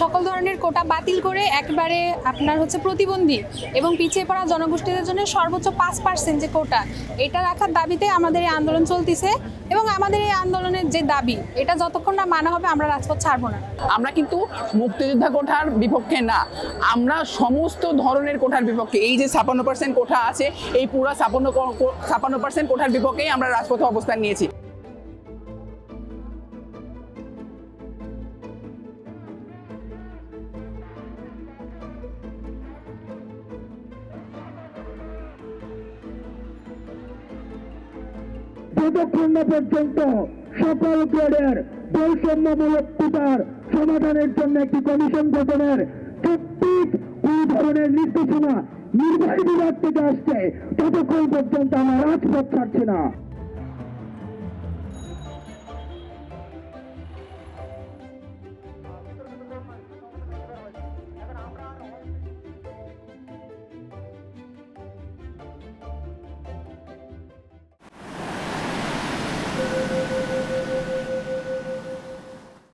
সকল ধরনের কোটা বাতিল করে একবারে আপনার হচ্ছে প্রতিবন্ধী এবং পিছিয়ে পড়া জনগোষ্ঠীদের জন্য সর্বোচ্চ 5% যে কোটা, এটা রাখার দাবিতে আমাদের এই আন্দোলন চলতেছে। এবং আমাদের এই আন্দোলনের যে দাবি, এটা যতক্ষণ না মানা হবে আমরা রাজপথ ছাড়বো না। আমরা কিন্তু মুক্তিযোদ্ধা কোঠার বিপক্ষে না, আমরা সমস্ত ধরনের কোঠার বিপক্ষে। এই যে 56% কোঠা আছে, এই পুরো 56% কোঠার বিপক্ষেই আমরা রাজপথে অবস্থান নিয়েছি। যতক্ষণ না পর্যন্ত সকল গ্রেডের বৈষম্যমূলক কোটার সমাধানের জন্য একটি কমিশন গঠনের যৌক্তিক কোন ধরনের নির্দেশনা নির্বাহী বিভাগ থেকে আসছে, ততক্ষণ পর্যন্ত আমরা রাজপথ ছাড়ছি না।